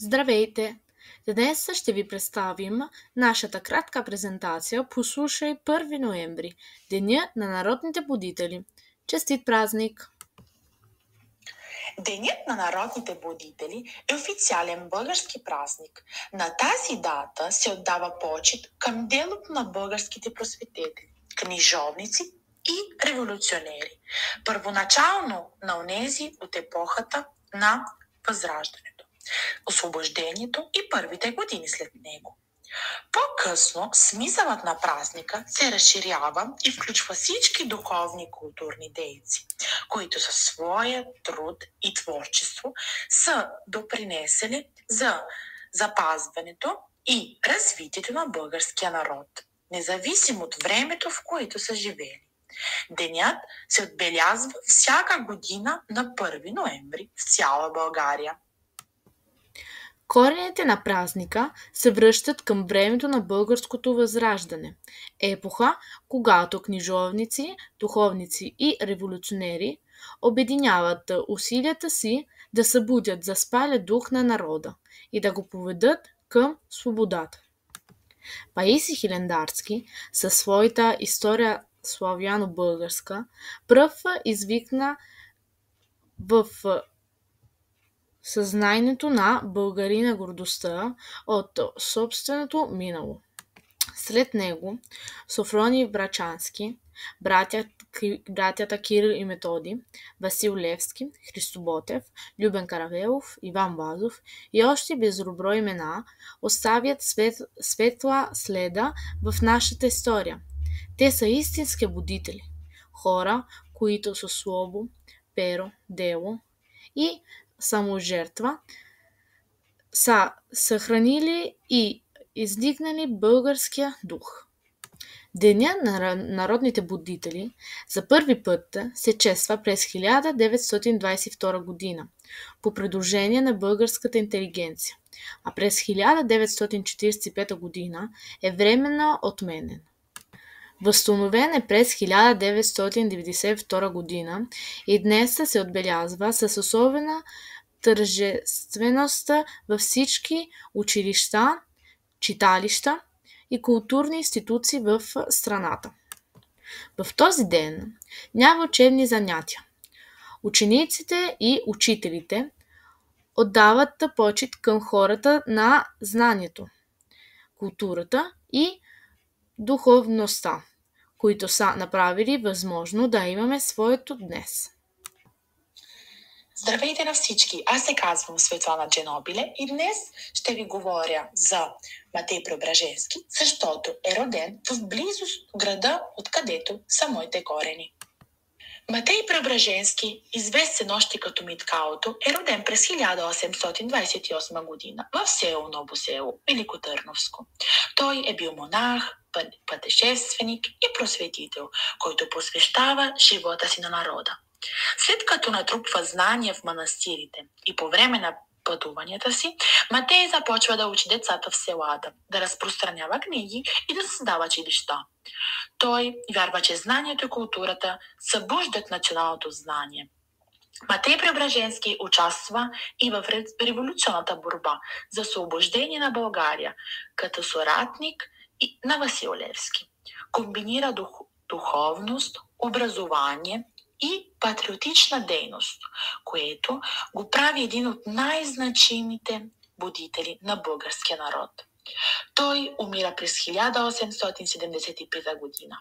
Здравейте! Днес ще ви представим нашата кратка презентация "Послушай 1 ноември, Деня на народните будители". Честит празник! Денят на народните будители е официален български празник. На тази дата се отдава почит към делото на българските просветители, книжовници и революционери. Първоначално на онези от епохата на Възраждането, Освобождението и първите години след него. По-късно смисълът на празника се разширява и включва всички духовни и културни дейци, които със своя труд и творчество са допринесли за запазването и развитието на българския народ, независимо от времето, в което са живели. Денят се отбелязва всяка година на 1 ноември в цяла България. Корените на празника се връщат към времето на българското възраждане, епоха, когато книжовници, духовници и революционери обединяват усилията си да събудят заспалия дух на народа и да го поведат към свободата. Паисий Хилендарски със своята история славяно-българска пръв извикна в съзнанието на българина гордостта от собственото минало. След него Софроний Врачански, братята Кирил и Методи, Васил Левски, Христо Ботев, Любен Каравелов, Иван Вазов и още безброй имена оставят светла следа в нашата история. Те са истински будители, хора, които със слово, перо, дело и саможертва са съхранили и издигнали българския дух. Деня на народните будители за първи път се чества през 1922 година по предложение на българската интелигенция, а през 1945 година е временно отменен. Възстановен е през 1992 година и днес се отбелязва с особена тържественост във всички училища, читалища и културни институции в страната. В този ден няма учебни занятия. Учениците и учителите отдават почит към хората на знанието, културата и духовността, които са направили възможно да имаме своето днес. Здравейте на всички! Аз се казвам Светлана Дженобиле и днес ще ви говоря за Матей Преображенски, защото е роден в близост до града, откъдето са моите корени. Матей Преображенски, известен още като Миткалото, е роден през 1828 година в село Ново село, Великотърновско. Той е бил монах, пътешественик и просветител, който посвещава живота си на народа. След като натрупва знания в манастирите и по време на пътуванията си, Матей започва да учи децата в селата, да разпространява книги и да създава училища. Той вярва, че знанието и културата събуждат националното знание. Матей Преображенски участва и в революционната борба за освобождение на България, като съратник на Васил Левски. Комбинира духовност, образование и патриотична дейност, което го прави един от най-значимите будители на българския народ. Той умира през 1875 година,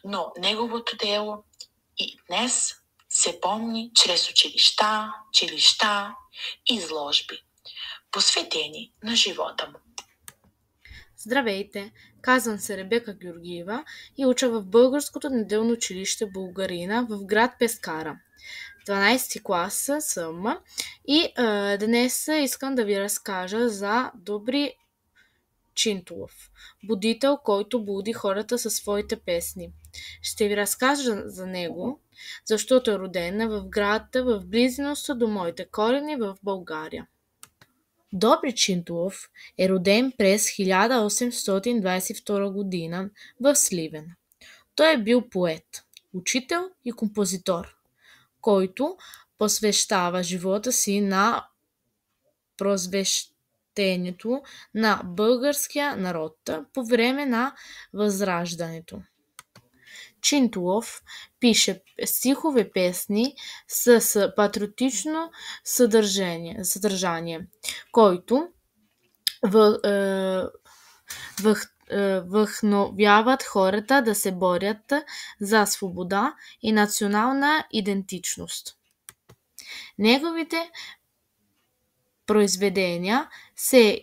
но неговото дело и днес се помни чрез училища, жилища и изложби, посветени на живота му. Здравейте! Казвам се Ребека Георгиева и уча в Българското неделно училище Българина в град Пескара. 12 клас съм и днес искам да ви разкажа за Добри Чинтулов, будител, който буди хората със своите песни. Ще ви разкажа за него, защото е роден в град в близост до моите корени в България. Добри Чинтулов е роден през 1822 година в Сливен. Той е бил поет, учител и композитор, който посвещава живота си на въплъщението на българския народ по време на Възраждането. Чинтулов пише стихове песни с патриотично съдържание, който вдъхновяват хората да се борят за свобода и национална идентичност. Неговите произведения се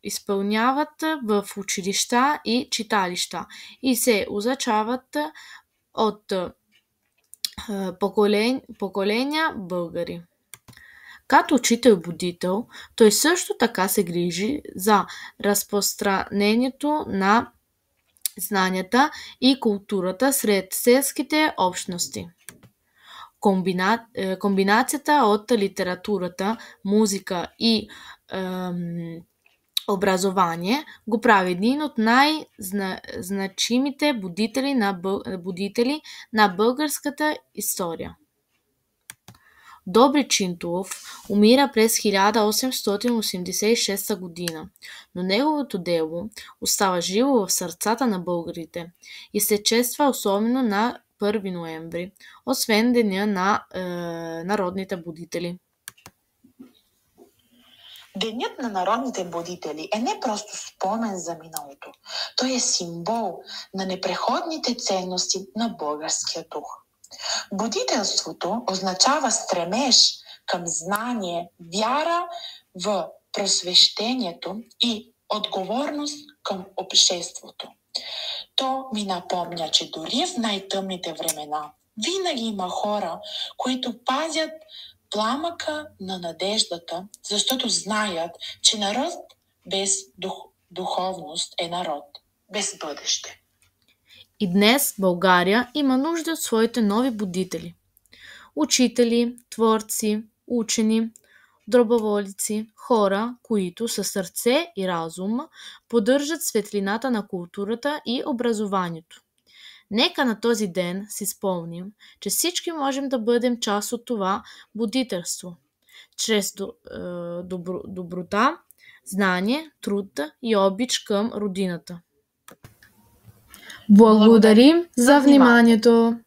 изпълняват в училища и читалища и се изучават от поколения българи. Като учител и будител, той също така се грижи за разпространението на знанията и културата сред селските общности. Комбинацията от литературата, музика и образование го прави един от най-значимите будители на българската история. Добри Чинтулов умира през 1886 година, но неговото дело остава живо в сърцата на българите и се чества особено на 1 ноември, освен Деня на народните будители. Денят на народните будители е не просто спомен за миналото. Той е символ на непреходните ценности на българския дух. Будителството означава стремеж към знание, вяра в просвещението и отговорност към обществото. То ми напомня, че дори в най-тъмните времена винаги има хора, които пазят пламъка на надеждата, защото знаят, че народ без духовност е народ без бъдеще. И днес България има нужда от своите нови будители. Учители, творци, учени, доброволци, хора, които със сърце и разум поддържат светлината на културата и образованието. Нека на този ден си спомним, че всички можем да бъдем част от това будителство, чрез доброта, знание, труд и обич към родината. Благодарим за вниманието!